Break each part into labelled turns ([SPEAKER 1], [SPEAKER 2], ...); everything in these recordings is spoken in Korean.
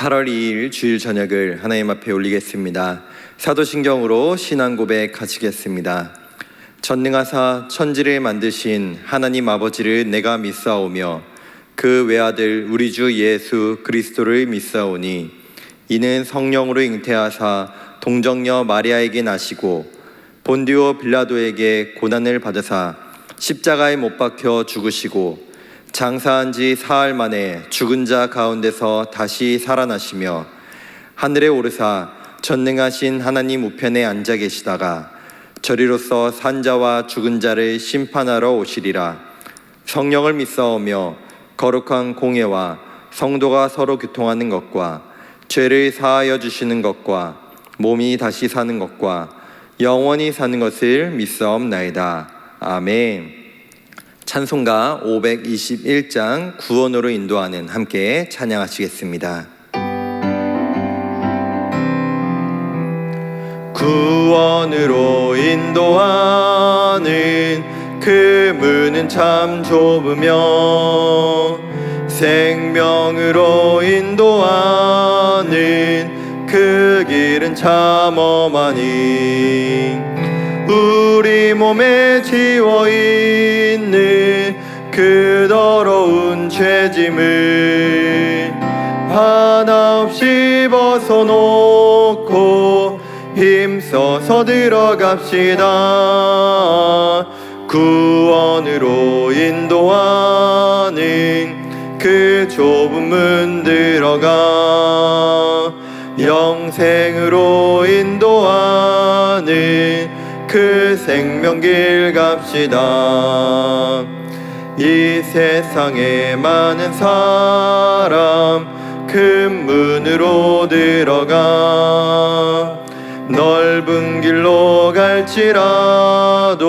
[SPEAKER 1] 8월 2일 주일 저녁을 하나님 앞에 올리겠습니다. 사도신경으로 신앙 고백 하시겠습니다. 전능하사 천지를 만드신 하나님 아버지를 내가 믿사오며 그 외아들 우리 주 예수 그리스도를 믿사오니 이는 성령으로 잉태하사 동정녀 마리아에게 나시고 본디오 빌라도에게 고난을 받으사 십자가에 못 박혀 죽으시고 장사한 지 사흘 만에 죽은 자 가운데서 다시 살아나시며 하늘에 오르사 전능하신 하나님 우편에 앉아 계시다가 저리로서 산자와 죽은 자를 심판하러 오시리라. 성령을 믿사오며 거룩한 공예와 성도가 서로 교통하는 것과 죄를 사하여 주시는 것과 몸이 다시 사는 것과 영원히 사는 것을 믿사옵나이다. 아멘. 찬송가 521장 구원으로 인도하는 함께 찬양하시겠습니다. 구원으로 인도하는 그 문은 참 좁으며 생명으로 인도하는 그 길은 참 험하니 우리 몸에 지워있는 그 더러운 죄짐을 하나 없이 벗어놓고 힘써서 들어갑시다. 구원으로 인도하는 그 좁은 문 들어가 영생으로 인도하는 그 생명길 갑시다. 이 세상에 많은 사람 큰 문으로 들어가 넓은 길로 갈지라도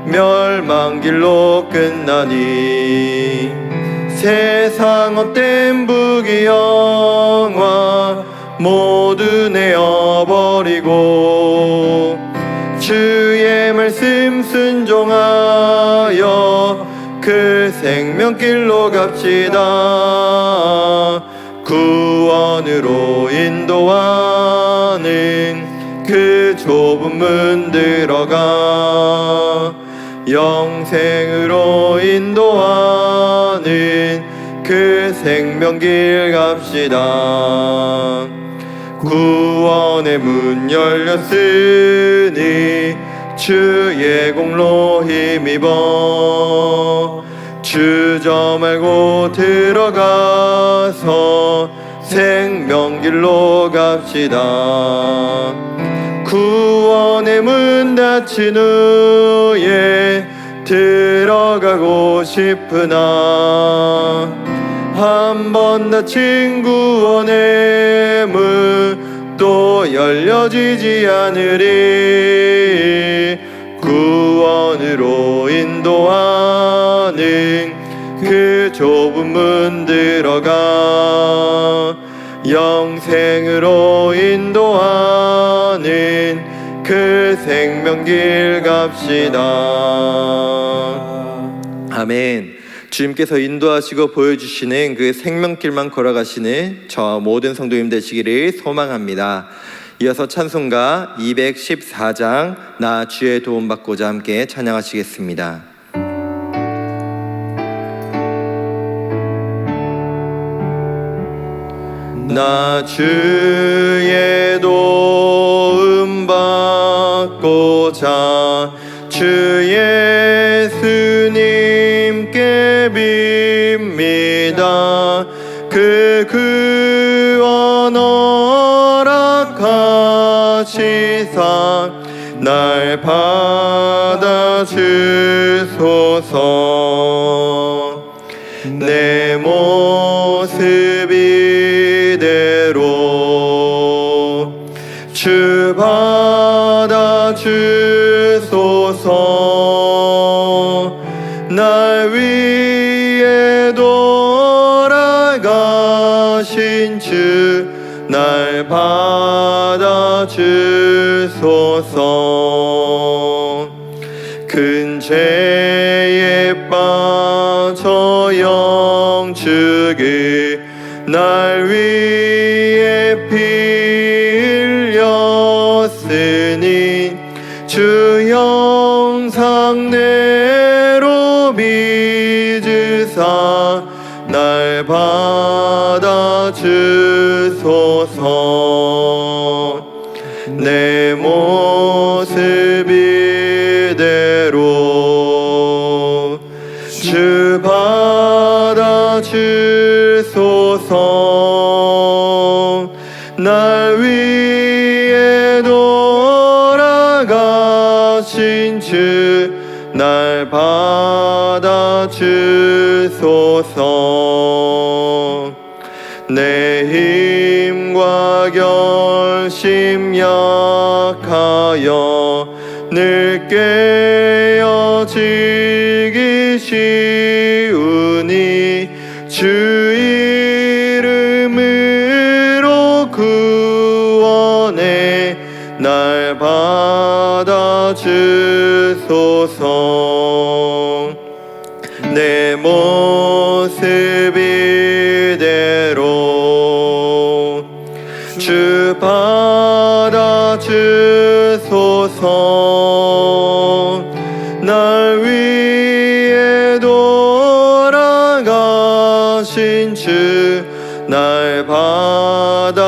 [SPEAKER 1] 멸망길로 끝나니 세상 헛된 부귀영화 모두 내어버리고 주의 말씀 순종하여 그 생명길로 갑시다. 구원으로 인도하는 그 좁은 문 들어가 영생으로 인도하는 그 생명길 갑시다. 구원의 문 열렸으니 주의 공로 힘입어 주저 말고 들어가서 생명길로 갑시다. 구원의 문 닫힌 후에 들어가고 싶으나 한 번 닫힌 구원의 문 또 열려지지 않으리. 구원으로 인도하는 그 좁은 문 들어가 영생으로 인도하는 그 생명길 갑시다. 아멘. 주님께서 인도하시고 보여주시는 그 생명길만 걸어가시는 저와 모든 성도님 되시기를 소망합니다. 이어서 찬송가 214장 나 주의 도움받고자 함께 찬양하시겠습니다. 나 주의 도움받고자 주 예수님께 빕니다. 그 구원 허락하시사 날 받아주소서. 내 모습 이대로 주 받아주소서. 날 위해 돌아가신 주 날 받아주소서. 큰 죄에 빠져 영축이 날 위해 날 받아주소서. 내 모습 이대로 주 받아주소서. 날 위해 돌아가신 주 날 받아주소서. 내 힘과 결심 약하여 늘 깨어지기 쉬우니 주 이름으로 구원해 날 받아주소서. 내 모습 이대로 주 받아주소서. 날 위해 돌아가신 주 날 받아주소서.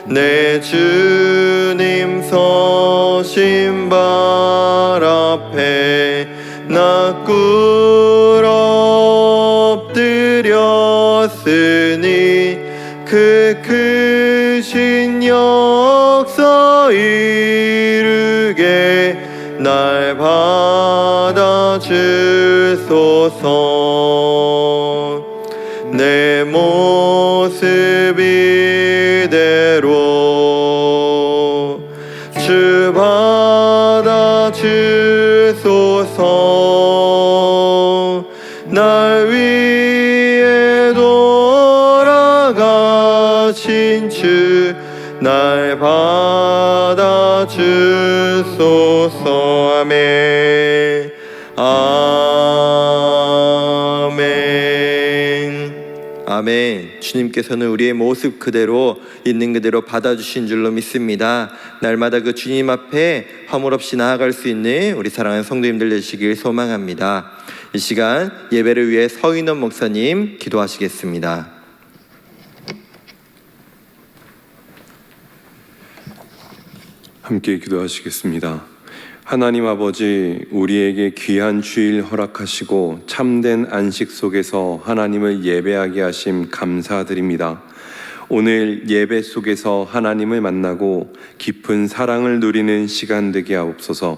[SPEAKER 1] 내 주님 서신 발 앞에 나 꿇어 엎드렸으니 그 크신 역사 이루게 날 받아주소서. 내 모습 이대로 주 받아주소서. 날 위해 돌아가신 주 날 받아주소서. 아멘. 아멘. 아멘. 주님께서는 우리의 모습 그대로 있는 그대로 받아주신 줄로 믿습니다. 날마다 그 주님 앞에 허물 없이 나아갈 수 있는 우리 사랑하는 성도님들 되시길 소망합니다. 이 시간 예배를 위해 서인원 목사님 기도하시겠습니다.
[SPEAKER 2] 함께 기도하시겠습니다. 하나님 아버지, 우리에게 귀한 주일 허락하시고 참된 안식 속에서 하나님을 예배하게 하심 감사드립니다. 오늘 예배 속에서 하나님을 만나고 깊은 사랑을 누리는 시간 되게 하옵소서.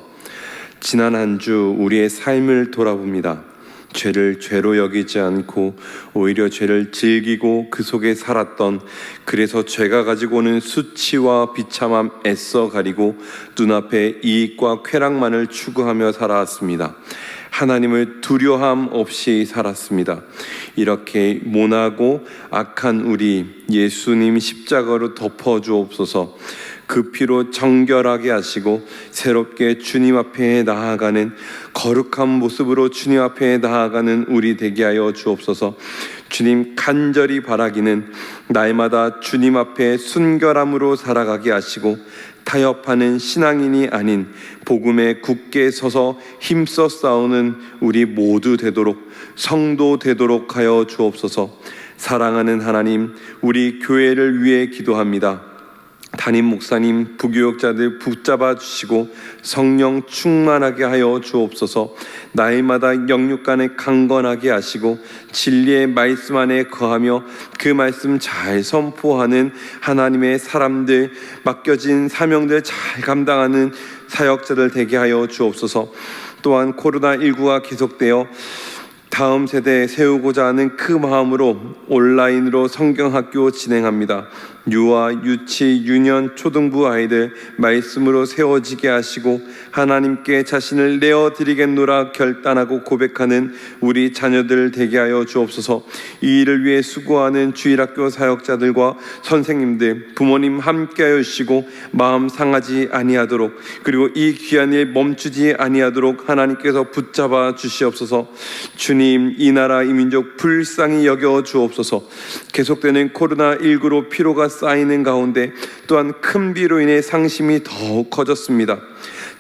[SPEAKER 2] 지난 한 주 우리의 삶을 돌아봅니다. 죄를 죄로 여기지 않고 오히려 죄를 즐기고 그 속에 살았던, 그래서 죄가 가지고 오는 수치와 비참함 애써 가리고 눈앞에 이익과 쾌락만을 추구하며 살아왔습니다. 하나님을 두려움 없이 살았습니다. 이렇게 모나고 악한 우리 예수님 십자가로 덮어주옵소서. 그 피로 정결하게 하시고 새롭게 주님 앞에 나아가는 거룩한 모습으로 주님 앞에 나아가는 우리 되게 하여 주옵소서. 주님 간절히 바라기는 날마다 주님 앞에 순결함으로 살아가게 하시고 타협하는 신앙인이 아닌 복음에 굳게 서서 힘써 싸우는 우리 모두 되도록, 성도 되도록 하여 주옵소서. 사랑하는 하나님, 우리 교회를 위해 기도합니다. 담임 목사님, 부교역자들 붙잡아 주시고 성령 충만하게 하여 주옵소서. 날마다 영육간에 강건하게 하시고 진리의 말씀 안에 거하며 그 말씀 잘 선포하는 하나님의 사람들, 맡겨진 사명들 잘 감당하는 사역자들 되게 하여 주옵소서. 또한 코로나19가 계속되어 다음 세대 세우고자 하는 그 마음으로 온라인으로 성경학교 진행합니다. 유아, 유치, 유년, 초등부 아이들 말씀으로 세워지게 하시고 하나님께 자신을 내어드리겠노라 결단하고 고백하는 우리 자녀들 되게 하여 주옵소서. 이 일을 위해 수고하는 주일학교 사역자들과 선생님들, 부모님 함께 하여 주시고 마음 상하지 아니하도록, 그리고 이 귀한 일 멈추지 아니하도록 하나님께서 붙잡아 주시옵소서. 주님, 이 나라 이 민족 불쌍히 여겨 주옵소서. 계속되는 코로나19로 피로가 쌓이는 가운데 또한 큰 비로 인해 상심이 더욱 커졌습니다.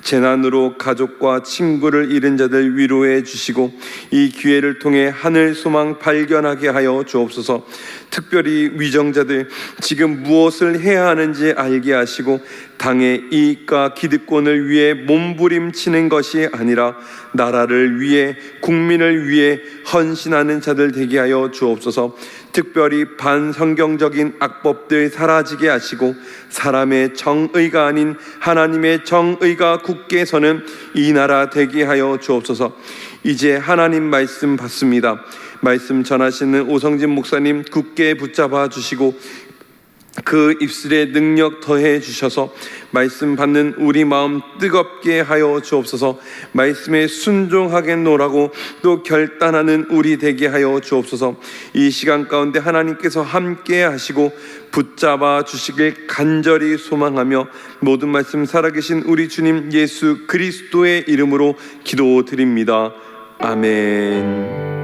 [SPEAKER 2] 재난으로 가족과 친구를 잃은 자들 위로해 주시고 이 기회를 통해 하늘 소망 발견하게 하여 주옵소서. 특별히 위정자들 지금 무엇을 해야 하는지 알게 하시고 당의 이익과 기득권을 위해 몸부림치는 것이 아니라 나라를 위해 국민을 위해 헌신하는 자들 되게 하여 주옵소서. 특별히 반성경적인 악법들 사라지게 하시고 사람의 정의가 아닌 하나님의 정의가 굳게 서는 이 나라 되게 하여 주옵소서. 이제 하나님 말씀 받습니다. 말씀 전하시는 오성진 목사님 굳게 붙잡아 주시고 그 입술에 능력 더해 주셔서 말씀 받는 우리 마음 뜨겁게 하여 주옵소서. 말씀에 순종하겠노라고 또 결단하는 우리 되게 하여 주옵소서. 이 시간 가운데 하나님께서 함께 하시고 붙잡아 주시길 간절히 소망하며 모든 말씀 살아계신 우리 주님 예수 그리스도의 이름으로 기도드립니다. 아멘.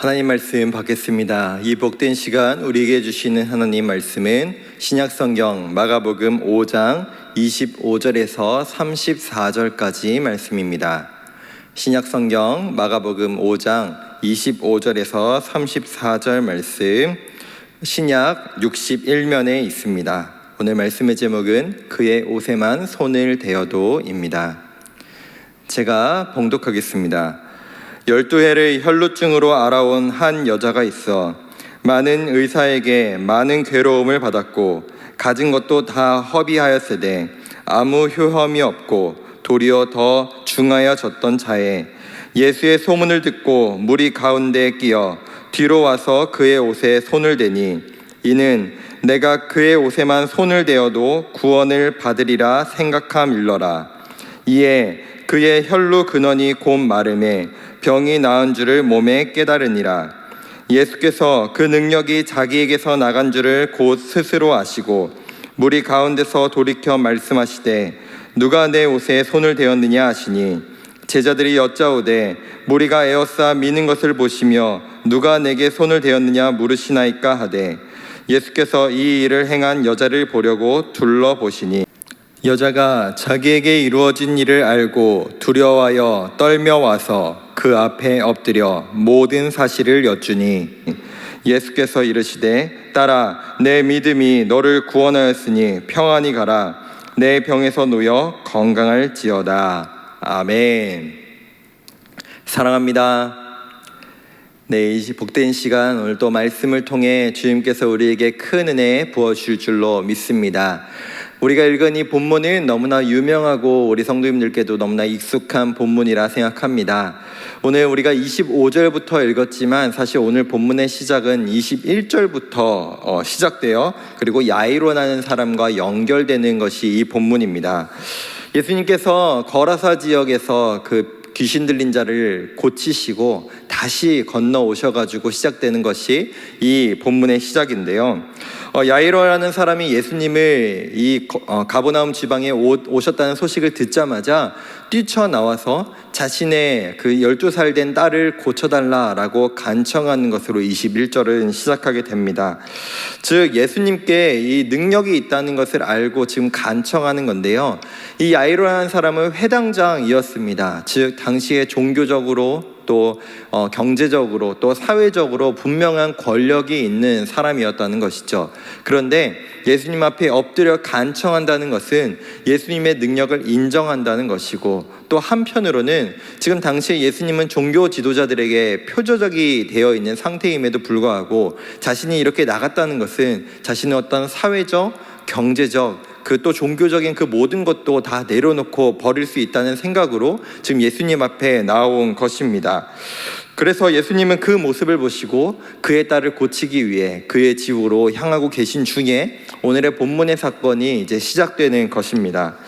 [SPEAKER 1] 하나님 말씀 받겠습니다. 이 복된 시간 우리에게 주시는 하나님 말씀은 신약성경 마가복음 5장 25절에서 34절까지 말씀입니다. 신약성경 마가복음 5장 25절에서 34절 말씀, 신약 61면에 있습니다. 오늘 말씀의 제목은 그의 옷에만 손을 대어도입니다. 제가 봉독하겠습니다. 12해를 혈루증으로 앓아온 한 여자가 있어 많은 의사에게 많은 괴로움을 받았고 가진 것도 다 허비하였으되 아무 효험이 없고 도리어 더 중하여졌던 자에 예수의 소문을 듣고 무리 가운데에 끼어 뒤로 와서 그의 옷에 손을 대니 이는 내가 그의 옷에만 손을 대어도 구원을 받으리라 생각함일러라. 이에 그의 혈루 근원이 곧 마름에 병이 나은 줄을 몸에 깨달으니라. 예수께서 그 능력이 자기에게서 나간 줄을 곧 스스로 아시고 무리 가운데서 돌이켜 말씀하시되 누가 내 옷에 손을 대었느냐 하시니 제자들이 여짜오되 무리가 에워싸 미는 것을 보시며 누가 내게 손을 대었느냐 물으시나이까 하되 예수께서 이 일을 행한 여자를 보려고 둘러보시니 여자가 자기에게 이루어진 일을 알고 두려워하여 떨며 와서 그 앞에 엎드려 모든 사실을 여쭈니 예수께서 이르시되 딸아 내 믿음이 너를 구원하였으니 평안히 가라. 내 병에서 놓여 건강할지어다. 아멘. 사랑합니다. 네, 이 복된 시간 오늘 또 말씀을 통해 주님께서 우리에게 큰 은혜 부어주실 줄로 믿습니다. 우리가 읽은 이 본문은 너무나 유명하고 우리 성도님들께도 너무나 익숙한 본문이라 생각합니다. 오늘 우리가 25절부터 읽었지만 사실 오늘 본문의 시작은 21절부터 시작돼요. 그리고 야이로라는 사람과 연결되는 것이 이 본문입니다. 예수님께서 거라사 지역에서 그 귀신 들린 자를 고치시고 다시 건너오셔가지고 시작되는 것이 이 본문의 시작인데요. 야이로라는 사람이 예수님을 이 가버나움 지방에 오셨다는 소식을 듣자마자 뛰쳐나와서 자신의 그 12살 된 딸을 고쳐달라라고 간청하는 것으로 21절은 시작하게 됩니다. 즉 예수님께 이 능력이 있다는 것을 알고 지금 간청하는 건데요. 이 야이로라는 사람은 회당장이었습니다. 즉 당시에 종교적으로 또 경제적으로 또 사회적으로 분명한 권력이 있는 사람이었다는 것이죠. 그런데 예수님 앞에 엎드려 간청한다는 것은 예수님의 능력을 인정한다는 것이고 또 한편으로는 지금 당시에 예수님은 종교 지도자들에게 표적이 되어 있는 상태임에도 불구하고 자신이 이렇게 나갔다는 것은 자신의 어떤 사회적, 경제적 그 또 종교적인 그 모든 것도 다 내려놓고 버릴 수 있다는 생각으로 지금 예수님 앞에 나온 것입니다. 그래서 예수님은 그 모습을 보시고 그의 딸을 고치기 위해 그의 집으로 향하고 계신 중에 오늘의 본문의 사건이 이제 시작되는 것입니다.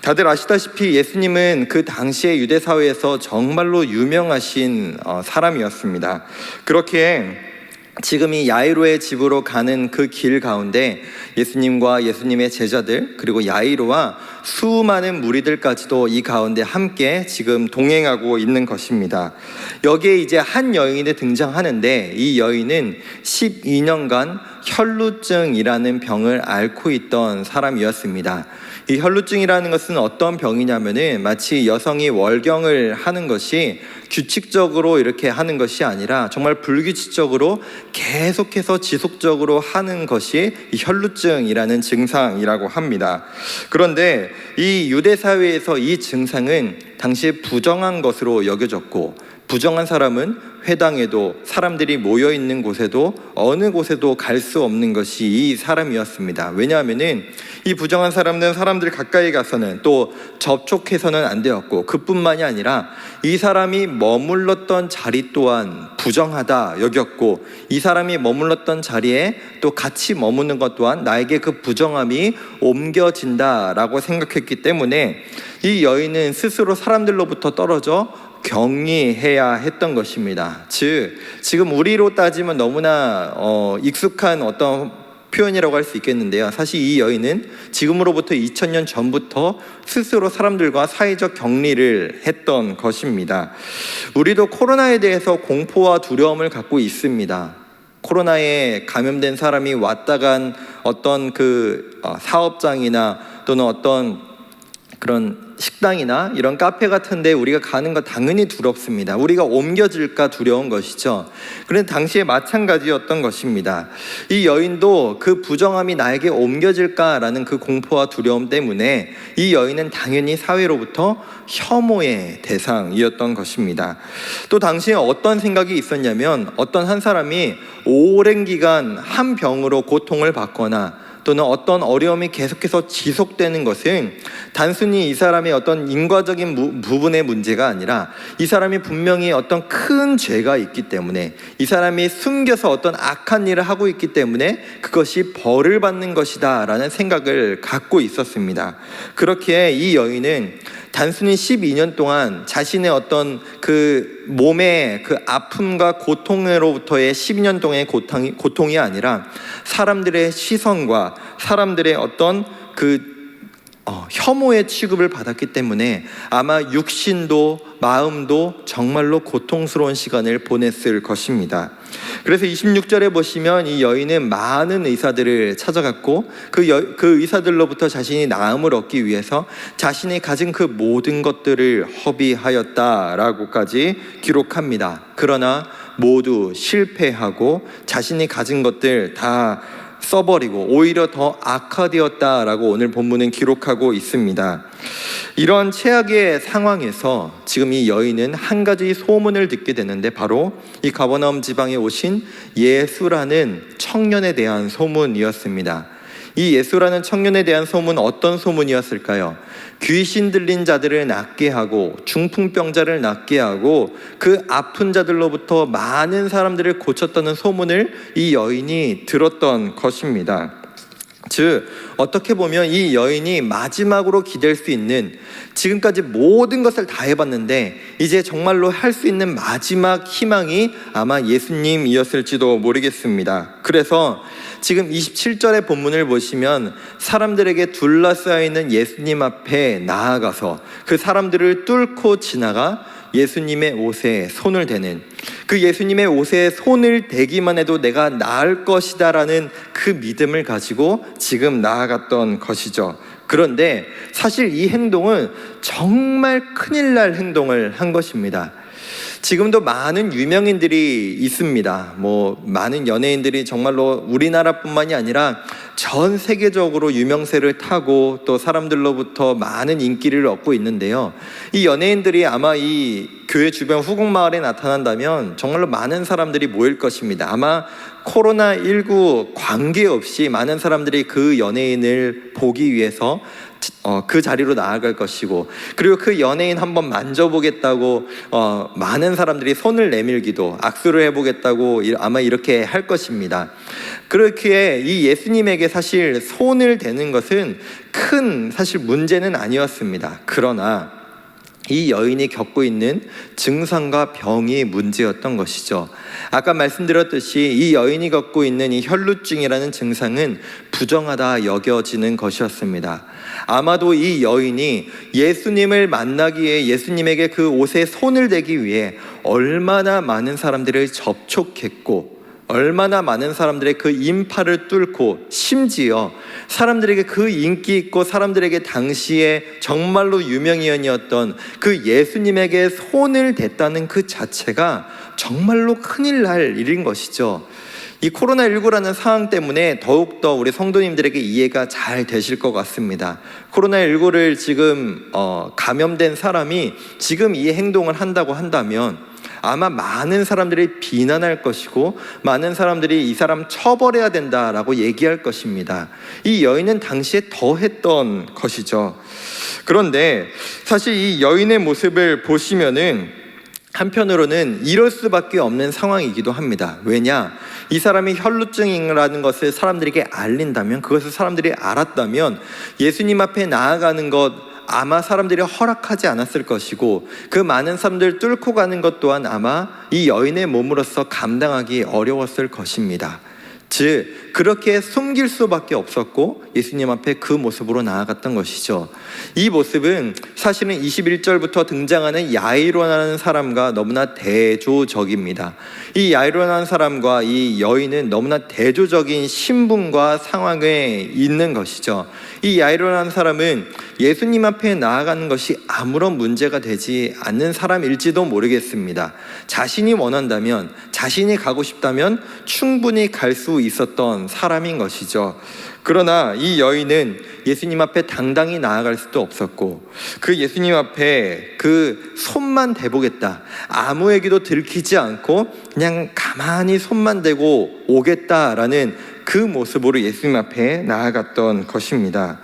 [SPEAKER 1] 다들 아시다시피 예수님은 그 당시의 유대 사회에서 정말로 유명하신 사람이었습니다. 그렇게 지금 이 야이로의 집으로 가는 그 길 가운데 예수님과 예수님의 제자들 그리고 야이로와 수많은 무리들까지도 이 가운데 함께 지금 동행하고 있는 것입니다. 여기에 이제 한 여인이 등장하는데 이 여인은 12년간 혈루증이라는 병을 앓고 있던 사람이었습니다. 이 혈루증이라는 것은 어떤 병이냐면은 마치 여성이 월경을 하는 것이 규칙적으로 이렇게 하는 것이 아니라 정말 불규칙적으로 계속해서 지속적으로 하는 것이 이 혈루증이라는 증상이라고 합니다. 그런데 이 유대 사회에서 이 증상은 당시에 부정한 것으로 여겨졌고, 부정한 사람은 회당에도 사람들이 모여 있는 곳에도 어느 곳에도 갈 수 없는 것이 이 사람이었습니다. 왜냐하면은 이 부정한 사람들은 사람들 가까이 가서는 또 접촉해서는 안 되었고, 그뿐만이 아니라 이 사람이 머물렀던 자리 또한 부정하다 여겼고, 이 사람이 머물렀던 자리에 또 같이 머무는 것 또한 나에게 그 부정함이 옮겨진다라고 생각했기 때문에 이 여인은 스스로 사람들로부터 떨어져 격리해야 했던 것입니다. 즉 지금 우리로 따지면 너무나 익숙한 어떤 표현이라고 할 수 있겠는데요, 사실 이 여인은 지금으로부터 2000년 전부터 스스로 사람들과 사회적 격리를 했던 것입니다. 우리도 코로나에 대해서 공포와 두려움을 갖고 있습니다. 코로나에 감염된 사람이 왔다 간 어떤 그 사업장이나 또는 어떤 그런 식당이나 이런 카페 같은 데 우리가 가는 거 당연히 두렵습니다. 우리가 옮겨질까 두려운 것이죠. 그런데 당시에 마찬가지였던 것입니다. 이 여인도 그 부정함이 나에게 옮겨질까라는 그 공포와 두려움 때문에 이 여인은 당연히 사회로부터 혐오의 대상이었던 것입니다. 또 당시에 어떤 생각이 있었냐면, 어떤 한 사람이 오랜 기간 한 병으로 고통을 받거나 또는 어떤 어려움이 계속해서 지속되는 것은 단순히 이 사람의 어떤 인과적인 부분의 문제가 아니라 이 사람이 분명히 어떤 큰 죄가 있기 때문에, 이 사람이 숨겨서 어떤 악한 일을 하고 있기 때문에 그것이 벌을 받는 것이다 라는 생각을 갖고 있었습니다. 그렇기에 이 여인은 단순히 12년 동안 자신의 어떤 그 몸의 그 아픔과 고통으로부터의 12년 동안의 고통이 아니라 사람들의 시선과 사람들의 어떤 그 혐오의 취급을 받았기 때문에 아마 육신도 마음도 정말로 고통스러운 시간을 보냈을 것입니다. 그래서 26절에 보시면 이 여인은 많은 의사들을 찾아갔고 그 의사들로부터 자신이 나음을 얻기 위해서 자신이 가진 그 모든 것들을 허비하였다라고까지 기록합니다. 그러나 모두 실패하고 자신이 가진 것들 다 써버리고 오히려 더 악화되었다라고 오늘 본문은 기록하고 있습니다. 이런 최악의 상황에서 지금 이 여인은 한 가지 소문을 듣게 되는데, 바로 이 가버나움 지방에 오신 예수라는 청년에 대한 소문이었습니다. 이 예수라는 청년에 대한 소문은 어떤 소문이었을까요? 귀신 들린 자들을 낫게 하고 중풍병자를 낫게 하고 그 아픈 자들로부터 많은 사람들을 고쳤다는 소문을 이 여인이 들었던 것입니다. 즉 어떻게 보면 이 여인이 마지막으로 기댈 수 있는, 지금까지 모든 것을 다 해봤는데 이제 정말로 할 수 있는 마지막 희망이 아마 예수님이었을지도 모르겠습니다. 그래서 지금 27절의 본문을 보시면 사람들에게 둘러싸여 있는 예수님 앞에 나아가서 그 사람들을 뚫고 지나가 예수님의 옷에 손을 대는, 그 예수님의 옷에 손을 대기만 해도 내가 나을 것이다 라는 그 믿음을 가지고 지금 나아갔던 것이죠. 그런데 사실 이 행동은 정말 큰일 날 행동을 한 것입니다. 지금도 많은 유명인들이 있습니다. 많은 연예인들이 정말로 우리나라뿐만이 아니라 전 세계적으로 유명세를 타고 또 사람들로부터 많은 인기를 얻고 있는데요, 이 연예인들이 아마 이 교회 주변 후곡마을에 나타난다면 정말로 많은 사람들이 모일 것입니다. 아마 코로나19 관계없이 많은 사람들이 그 연예인을 보기 위해서 그 자리로 나아갈 것이고, 그리고 그 연예인 한번 만져보겠다고 많은 사람들이 손을 내밀기도, 악수를 해보겠다고 아마 이렇게 할 것입니다. 그렇기에 이 예수님에게 사실 손을 대는 것은 큰 사실 문제는 아니었습니다. 그러나 이 여인이 겪고 있는 증상과 병이 문제였던 것이죠. 아까 말씀드렸듯이 이 여인이 겪고 있는 이 혈루증이라는 증상은 부정하다 여겨지는 것이었습니다. 아마도 이 여인이 예수님을 만나기 위해 예수님에게 그 옷에 손을 대기 위해 얼마나 많은 사람들을 접촉했고 얼마나 많은 사람들의 그 인파를 뚫고 심지어 사람들에게 그 인기 있고 사람들에게 당시에 정말로 유명인이었던 그 예수님에게 손을 댔다는 그 자체가 정말로 큰일 날 일인 것이죠. 이 코로나19라는 상황 때문에 더욱더 우리 성도님들에게 이해가 잘 되실 것 같습니다. 코로나19를 지금 감염된 사람이 지금 이 행동을 한다고 한다면 아마 많은 사람들이 비난할 것이고 많은 사람들이 이 사람 처벌해야 된다라고 얘기할 것입니다. 이 여인은 당시에 더 했던 것이죠. 그런데 사실 이 여인의 모습을 보시면은 한편으로는 이럴 수밖에 없는 상황이기도 합니다. 왜냐? 이 사람이 혈루증이라는 것을 사람들에게 알린다면, 그것을 사람들이 알았다면 예수님 앞에 나아가는 것 아마 사람들이 허락하지 않았을 것이고 그 많은 사람들을 뚫고 가는 것 또한 아마 이 여인의 몸으로서 감당하기 어려웠을 것입니다. 즉 그렇게 숨길 수밖에 없었고 예수님 앞에 그 모습으로 나아갔던 것이죠. 이 모습은 사실은 21절부터 등장하는 야이로라는 사람과 너무나 대조적입니다. 이 야이로라는 사람과 이 여인은 너무나 대조적인 신분과 상황에 있는 것이죠. 이 야이로라는 사람은 예수님 앞에 나아가는 것이 아무런 문제가 되지 않는 사람일지도 모르겠습니다. 자신이 원한다면, 자신이 가고 싶다면 충분히 갈 수 있었던 사람인 것이죠. 그러나 이 여인은 예수님 앞에 당당히 나아갈 수도 없었고 그 예수님 앞에 그 손만 대보겠다, 아무에게도 들키지 않고 그냥 가만히 손만 대고 오겠다라는 그 모습으로 예수님 앞에 나아갔던 것입니다.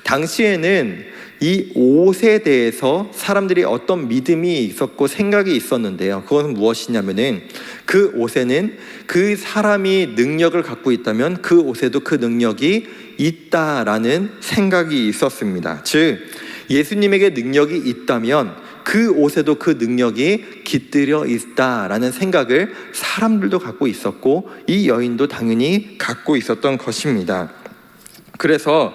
[SPEAKER 1] 당시에는 이 옷에 대해서 사람들이 어떤 믿음이 있었고 생각이 있었는데요. 그것은 무엇이냐면은 그 옷에는 그 사람이 능력을 갖고 있다면 그 옷에도 그 능력이 있다라는 생각이 있었습니다. 즉 예수님에게 능력이 있다면 그 옷에도 그 능력이 깃들여 있다라는 생각을 사람들도 갖고 있었고 이 여인도 당연히 갖고 있었던 것입니다. 그래서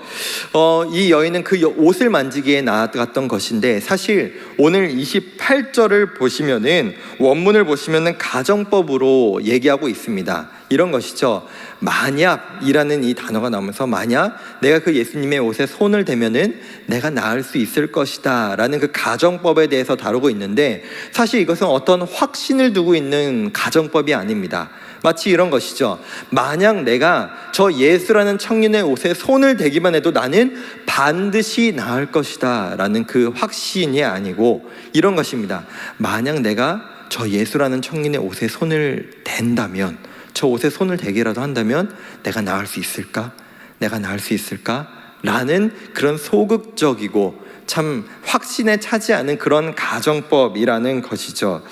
[SPEAKER 1] 이 여인은 그 옷을 만지기에 나아갔던 것인데 사실 오늘 28절을 보시면은 원문을 보시면은 가정법으로 얘기하고 있습니다. 이런 것이죠. 만약이라는 이 단어가 나오면서 만약 내가 그 예수님의 옷에 손을 대면은 내가 나을 수 있을 것이다 라는 그 가정법에 대해서 다루고 있는데 사실 이것은 어떤 확신을 두고 있는 가정법이 아닙니다. 마치 이런 것이죠. 만약 내가 저 예수라는 청년의 옷에 손을 대기만 해도 나는 반드시 나을 것이다 라는 그 확신이 아니고 이런 것입니다. 만약 내가 저 예수라는 청년의 옷에 손을 댄다면, 저 옷에 손을 대기라도 한다면 내가 나을 수 있을까? 내가 나을 수 있을까? 라는 그런 소극적이고 참 확신에 차지 않은 그런 가정법이라는 것이죠.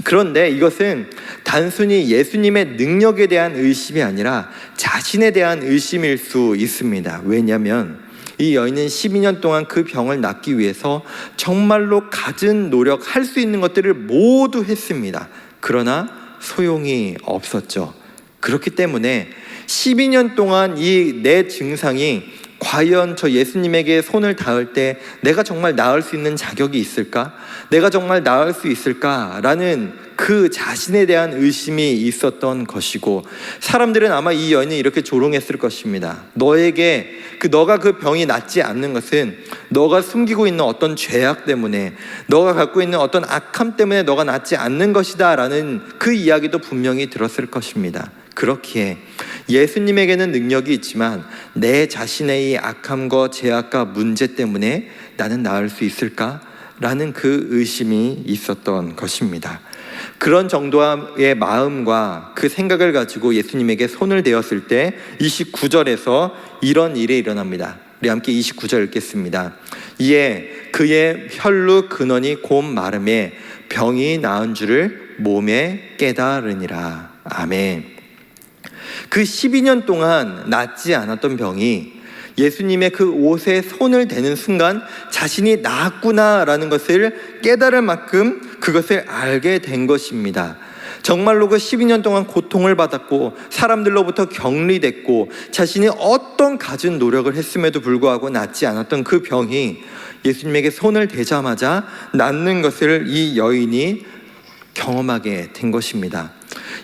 [SPEAKER 1] 그런데 이것은 단순히 예수님의 능력에 대한 의심이 아니라 자신에 대한 의심일 수 있습니다. 왜냐하면 이 여인은 12년 동안 그 병을 낫기 위해서 정말로 갖은 노력할 수 있는 것들을 모두 했습니다. 그러나 소용이 없었죠. 그렇기 때문에 12년 동안 이 내 증상이 과연 저 예수님에게 손을 닿을 때 내가 정말 나을 수 있는 자격이 있을까? 내가 정말 나을 수 있을까? 라는 그 자신에 대한 의심이 있었던 것이고 사람들은 아마 이 여인은 이렇게 조롱했을 것입니다. 너가 그 병이 낫지 않는 것은 너가 숨기고 있는 어떤 죄악 때문에, 너가 갖고 있는 어떤 악함 때문에 너가 낫지 않는 것이다 라는 그 이야기도 분명히 들었을 것입니다. 그렇기에 예수님에게는 능력이 있지만 내 자신의 이 악함과 죄악과 문제 때문에 나는 나을 수 있을까? 라는 그 의심이 있었던 것입니다. 그런 정도의 마음과 그 생각을 가지고 예수님에게 손을 대었을 때 29절에서 이런 일이 일어납니다. 우리 함께 29절 읽겠습니다. 이에 그의 혈루 근원이 곧 마름에 병이 나은 줄을 몸에 깨달으니라. 아멘. 그 12년 동안 낫지 않았던 병이 예수님의 그 옷에 손을 대는 순간 자신이 나았구나라는 것을 깨달을 만큼 그것을 알게 된 것입니다. 정말로 그 12년 동안 고통을 받았고 사람들로부터 격리됐고 자신이 어떤 갖은 노력을 했음에도 불구하고 낫지 않았던 그 병이 예수님에게 손을 대자마자 낫는 것을 이 여인이 경험하게 된 것입니다.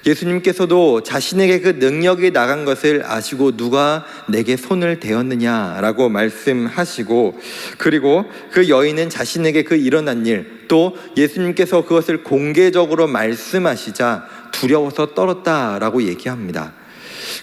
[SPEAKER 1] 예수님께서도 자신에게 그 능력이 나간 것을 아시고 누가 내게 손을 대었느냐라고 말씀하시고, 그리고 그 여인은 자신에게 그 일어난 일, 또 예수님께서 그것을 공개적으로 말씀하시자 두려워서 떨었다라고 얘기합니다.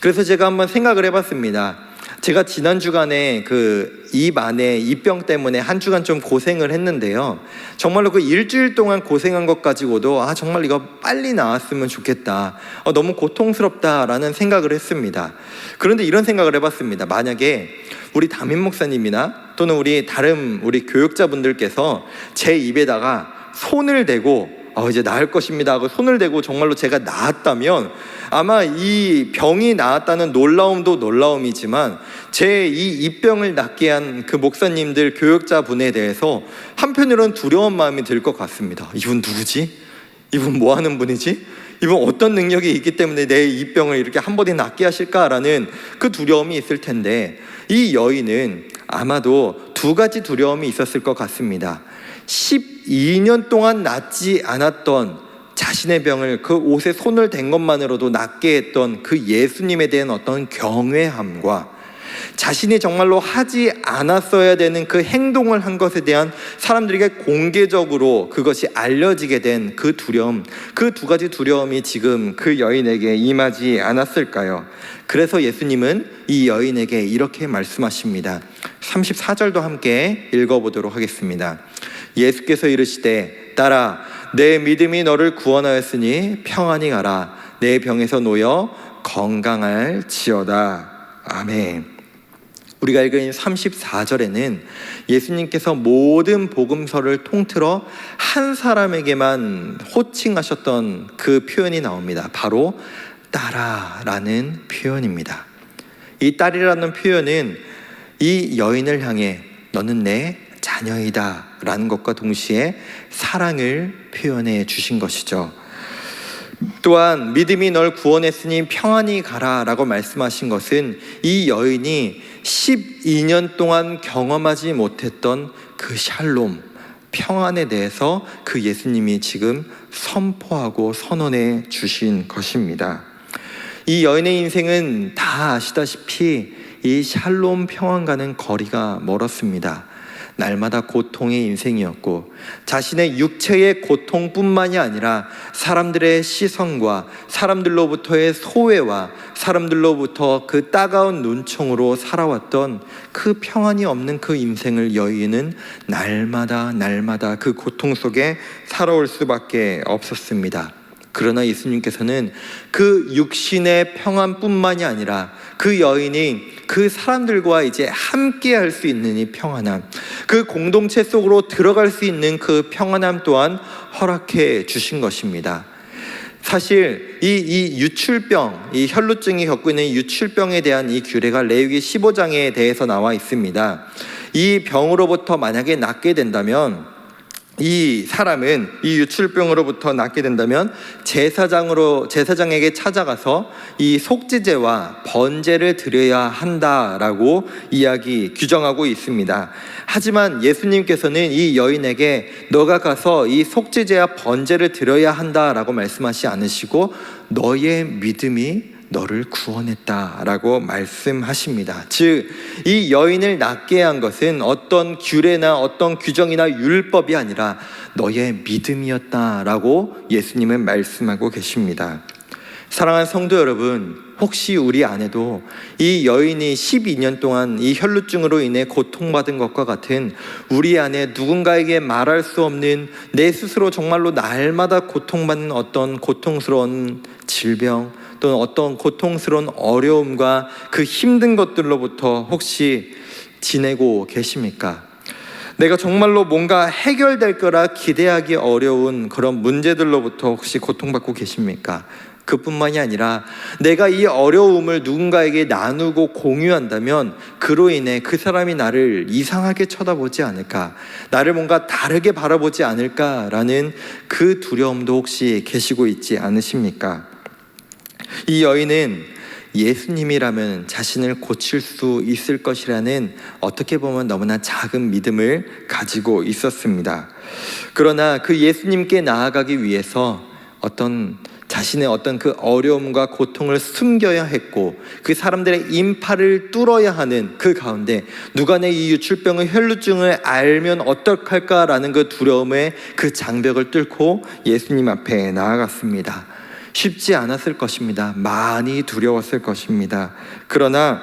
[SPEAKER 1] 그래서 제가 한번 생각을 해봤습니다. 제가 지난 주간에 그 입 안에 입병 때문에 한 주간 좀 고생을 했는데요, 정말로 그 일주일 동안 고생한 것 가지고도 정말 이거 빨리 나았으면 좋겠다, 너무 고통스럽다라는 생각을 했습니다. 그런데 이런 생각을 해봤습니다. 만약에 우리 담임 목사님이나 또는 우리 다른 우리 교육자분들께서 제 입에다가 손을 대고 이제 나을 것입니다 하고 손을 대고 정말로 제가 나았다면 아마 이 병이 나았다는 놀라움도 놀라움이지만 제 이 입병을 낫게 한 그 목사님들, 교육자분에 대해서 한편으로는 두려운 마음이 들 것 같습니다. 이분 누구지? 이분 뭐 하는 분이지? 이분 어떤 능력이 있기 때문에 내 입병을 이렇게 한 번에 낫게 하실까라는 그 두려움이 있을 텐데, 이 여인은 아마도 두 가지 두려움이 있었을 것 같습니다. 12년 동안 낫지 않았던 자신의 병을 그 옷에 손을 댄 것만으로도 낫게 했던 그 예수님에 대한 어떤 경외함과 자신이 정말로 하지 않았어야 되는 그 행동을 한 것에 대한 사람들에게 공개적으로 그것이 알려지게 된 그 두려움, 그 두 가지 두려움이 지금 그 여인에게 임하지 않았을까요? 그래서 예수님은 이 여인에게 이렇게 말씀하십니다. 34절도 함께 읽어보도록 하겠습니다. 예수께서 이르시되 딸아, 내 믿음이 너를 구원하였으니 평안히 가라. 내 병에서 놓여 건강할지어다. 아멘. 우리가 읽은 34절에는 예수님께서 모든 복음서를 통틀어 한 사람에게만 호칭하셨던 그 표현이 나옵니다. 바로 딸아라는 표현입니다. 이 딸이라는 표현은 이 여인을 향해 너는 내 자녀이다 라는 것과 동시에 사랑을 표현해 주신 것이죠. 또한 믿음이 널 구원했으니 평안히 가라 라고 말씀하신 것은 이 여인이 12년 동안 경험하지 못했던 그 샬롬, 평안에 대해서 그 예수님이 지금 선포하고 선언해 주신 것입니다. 이 여인의 인생은 다 아시다시피 이 샬롬 평안과는 거리가 멀었습니다. 날마다 고통의 인생이었고 자신의 육체의 고통뿐만이 아니라 사람들의 시선과 사람들로부터의 소외와 사람들로부터 그 따가운 눈총으로 살아왔던 그 평안이 없는 그 인생을 여인은 날마다 그 고통 속에 살아올 수밖에 없었습니다. 그러나 예수님께서는 그 육신의 평안뿐만이 아니라 그 여인이 그 사람들과 이제 함께 할 수 있는 이 평안함, 그 공동체 속으로 들어갈 수 있는 그 평안함 또한 허락해 주신 것입니다. 사실 이 유출병, 이 혈루증이 겪고 있는 유출병에 대한 이 규례가 레위기 15장에 대해서 나와 있습니다. 이 병으로부터 만약에 낫게 된다면, 이 사람은 이 유출병으로부터 낫게 된다면 제사장에게 찾아가서 이 속죄제와 번제를 드려야 한다라고 규정하고 있습니다. 하지만 예수님께서는 이 여인에게 너가 가서 이 속죄제와 번제를 드려야 한다라고 말씀하시지 않으시고 너의 믿음이 너를 구원했다라고 말씀하십니다. 즉, 이 여인을 낫게 한 것은 어떤 규례나 어떤 규정이나 율법이 아니라 너의 믿음이었다라고 예수님은 말씀하고 계십니다. 사랑하는 성도 여러분, 혹시 우리 안에도 이 여인이 12년 동안 이 혈루증으로 인해 고통받은 것과 같은 우리 안에 누군가에게 말할 수 없는 내 스스로 정말로 날마다 고통받는 어떤 고통스러운 질병 또는 어떤 고통스러운 어려움과 그 힘든 것들로부터 혹시 지내고 계십니까? 내가 정말로 뭔가 해결될 거라 기대하기 어려운 그런 문제들로부터 혹시 고통받고 계십니까? 그뿐만이 아니라 내가 이 어려움을 누군가에게 나누고 공유한다면 그로 인해 그 사람이 나를 이상하게 쳐다보지 않을까, 나를 뭔가 다르게 바라보지 않을까라는 그 두려움도 혹시 계시고 있지 않으십니까? 이 여인은 예수님이라면 자신을 고칠 수 있을 것이라는 어떻게 보면 너무나 작은 믿음을 가지고 있었습니다. 그러나 그 예수님께 나아가기 위해서 자신의 어떤 그 어려움과 고통을 숨겨야 했고 그 사람들의 인파를 뚫어야 하는 그 가운데 누가 내 이 유출병의 혈루증을 알면 어떡할까라는 그 두려움의 그 장벽을 뚫고 예수님 앞에 나아갔습니다. 쉽지 않았을 것입니다. 많이 두려웠을 것입니다. 그러나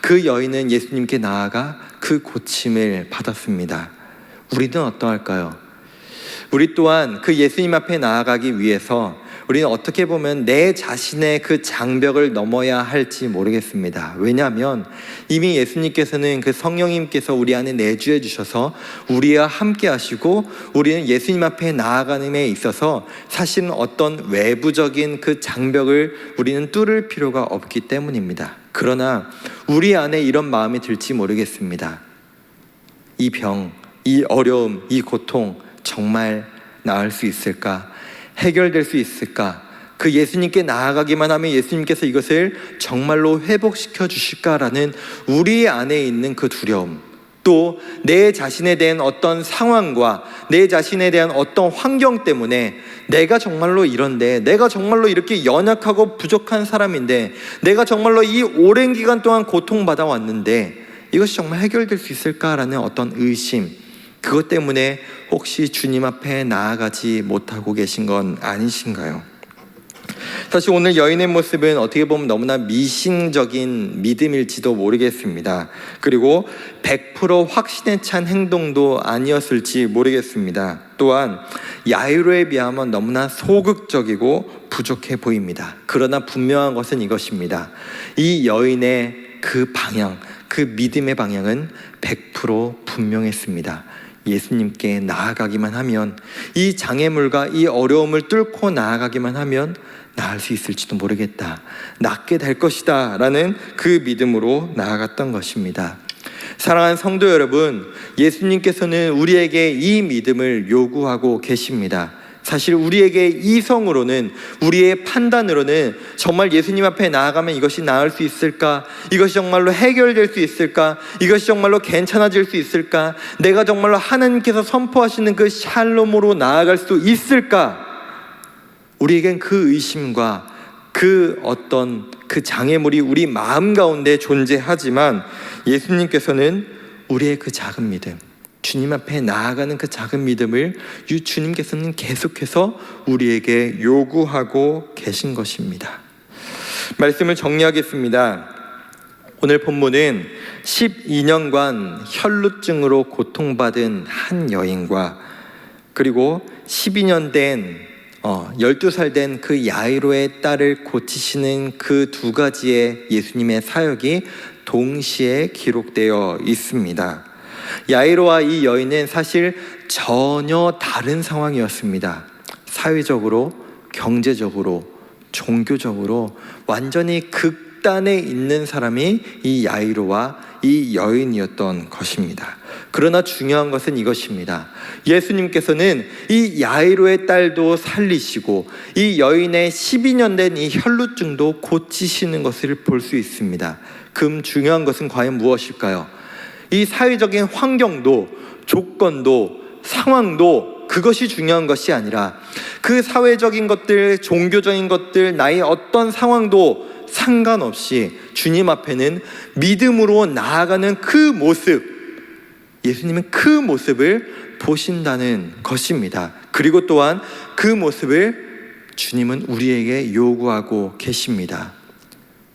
[SPEAKER 1] 그 여인은 예수님께 나아가 그 고침을 받았습니다. 우리는 어떠할까요? 우리 또한 그 예수님 앞에 나아가기 위해서 우리는 어떻게 보면 내 자신의 그 장벽을 넘어야 할지 모르겠습니다. 왜냐하면 이미 예수님께서는 그 성령님께서 우리 안에 내주해 주셔서 우리와 함께 하시고 우리는 예수님 앞에 나아가는 데 있어서 사실은 어떤 외부적인 그 장벽을 우리는 뚫을 필요가 없기 때문입니다. 그러나 우리 안에 이런 마음이 들지 모르겠습니다. 이 병, 이 어려움, 이 고통 정말 나을 수 있을까? 해결될 수 있을까? 그 예수님께 나아가기만 하면 예수님께서 이것을 정말로 회복시켜 주실까라는 우리 안에 있는 그 두려움, 또 내 자신에 대한 어떤 상황과 내 자신에 대한 어떤 환경 때문에 내가 정말로 이런데, 내가 정말로 이렇게 연약하고 부족한 사람인데, 내가 정말로 이 오랜 기간 동안 고통받아 왔는데 이것이 정말 해결될 수 있을까라는 어떤 의심, 그것 때문에 혹시 주님 앞에 나아가지 못하고 계신 건 아니신가요? 사실 오늘 여인의 모습은 어떻게 보면 너무나 미신적인 믿음일지도 모르겠습니다. 그리고 100% 확신에 찬 행동도 아니었을지 모르겠습니다. 또한 야이로에 비하면 너무나 소극적이고 부족해 보입니다. 그러나 분명한 것은 이것입니다. 이 여인의 그 방향, 그 믿음의 방향은 100% 분명했습니다. 예수님께 나아가기만 하면, 이 장애물과 이 어려움을 뚫고 나아가기만 하면 나을 수 있을지도 모르겠다, 낫게 될 것이다 라는 그 믿음으로 나아갔던 것입니다. 사랑하는 성도 여러분, 예수님께서는 우리에게 이 믿음을 요구하고 계십니다. 사실 우리에게 이성으로는, 우리의 판단으로는 정말 예수님 앞에 나아가면 이것이 나을 수 있을까? 이것이 정말로 해결될 수 있을까? 이것이 정말로 괜찮아질 수 있을까? 내가 정말로 하나님께서 선포하시는 그 샬롬으로 나아갈 수 있을까? 우리에겐 그 의심과 그 어떤 그 장애물이 우리 마음 가운데 존재하지만 예수님께서는 우리의 그 작은 믿음, 주님 앞에 나아가는 그 작은 믿음을 주님께서는 계속해서 우리에게 요구하고 계신 것입니다. 말씀을 정리하겠습니다. 오늘 본문은 12년간 혈루증으로 고통받은 한 여인과 그리고 12년 된 12살 된 그 야이로의 딸을 고치시는 그 두 가지의 예수님의 사역이 동시에 기록되어 있습니다. 야이로와 이 여인은 사실 전혀 다른 상황이었습니다. 사회적으로, 경제적으로, 종교적으로 완전히 극단에 있는 사람이 이 야이로와 이 여인이었던 것입니다. 그러나 중요한 것은 이것입니다. 예수님께서는 이 야이로의 딸도 살리시고 이 여인의 12년 된 이 혈루증도 고치시는 것을 볼 수 있습니다. 그럼 중요한 것은 과연 무엇일까요? 이 사회적인 환경도, 조건도, 상황도 그것이 중요한 것이 아니라 그 사회적인 것들, 종교적인 것들, 나의 어떤 상황도 상관없이 주님 앞에는 믿음으로 나아가는 그 모습, 예수님은 그 모습을 보신다는 것입니다. 그리고 또한 그 모습을 주님은 우리에게 요구하고 계십니다.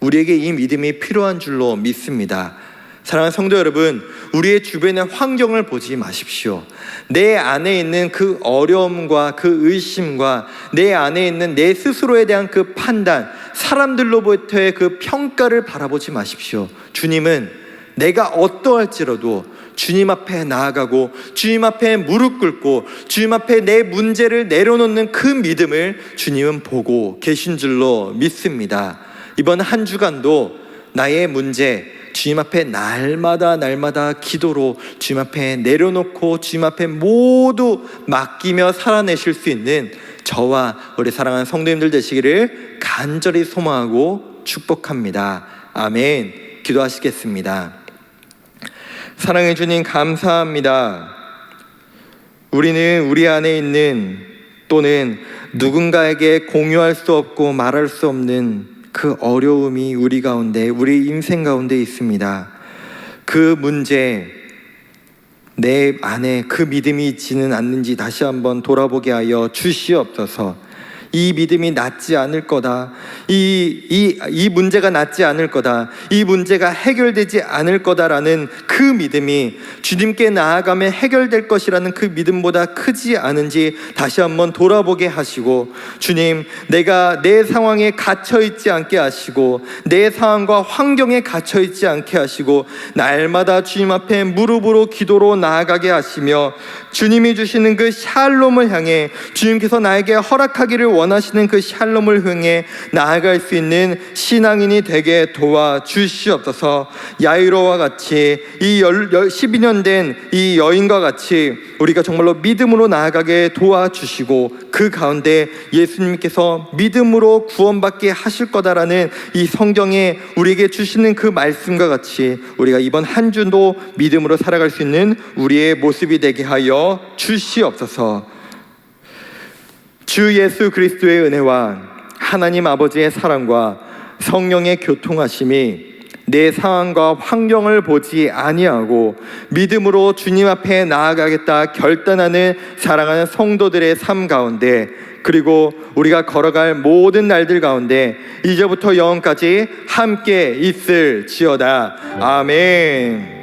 [SPEAKER 1] 우리에게 이 믿음이 필요한 줄로 믿습니다. 사랑하는 성도 여러분, 우리의 주변의 환경을 보지 마십시오. 내 안에 있는 그 어려움과 그 의심과 내 안에 있는 내 스스로에 대한 그 판단, 사람들로부터의 그 평가를 바라보지 마십시오. 주님은 내가 어떠할지라도 주님 앞에 나아가고 주님 앞에 무릎 꿇고 주님 앞에 내 문제를 내려놓는 그 믿음을 주님은 보고 계신 줄로 믿습니다. 이번 한 주간도 나의 문제 주님 앞에 날마다 기도로 주님 앞에 내려놓고 주님 앞에 모두 맡기며 살아내실 수 있는 저와 우리 사랑하는 성도님들 되시기를 간절히 소망하고 축복합니다. 아멘. 기도하시겠습니다. 사랑해 주님 감사합니다. 우리는 우리 안에 있는 또는 누군가에게 공유할 수 없고 말할 수 없는 그 어려움이 우리 가운데, 우리 인생 가운데 있습니다. 그 문제, 내 안에 그 믿음이 있지는 않는지 다시 한번 돌아보게 하여 주시옵소서. 이 믿음이 낫지 않을 거다. 이 문제가 낫지 않을 거다. 이 문제가 해결되지 않을 거다라는 그 믿음이 주님께 나아가면 해결될 것이라는 그 믿음보다 크지 않은지 다시 한번 돌아보게 하시고, 주님, 내가 내 상황에 갇혀있지 않게 하시고 내 상황과 환경에 갇혀있지 않게 하시고 날마다 주님 앞에 무릎으로 기도로 나아가게 하시며, 주님이 주시는 그 샬롬을 향해, 주님께서 나에게 허락하기를 원하시는 그 샬롬을 향해 나아갈 수 있는 신앙인이 되게 도와주시옵소서. 야이로와 같이 이 12년 된 이 여인과 같이 우리가 정말로 믿음으로 나아가게 도와주시고, 그 가운데 예수님께서 믿음으로 구원받게 하실 거다라는 이 성경에 우리에게 주시는 그 말씀과 같이 우리가 이번 한 주도 믿음으로 살아갈 수 있는 우리의 모습이 되게 하여 주시옵소서. 주 예수 그리스도의 은혜와 하나님 아버지의 사랑과 성령의 교통하심이 내 상황과 환경을 보지 아니하고 믿음으로 주님 앞에 나아가겠다 결단하는 사랑하는 성도들의 삶 가운데, 그리고 우리가 걸어갈 모든 날들 가운데 이제부터 영원까지 함께 있을지어다. 아멘.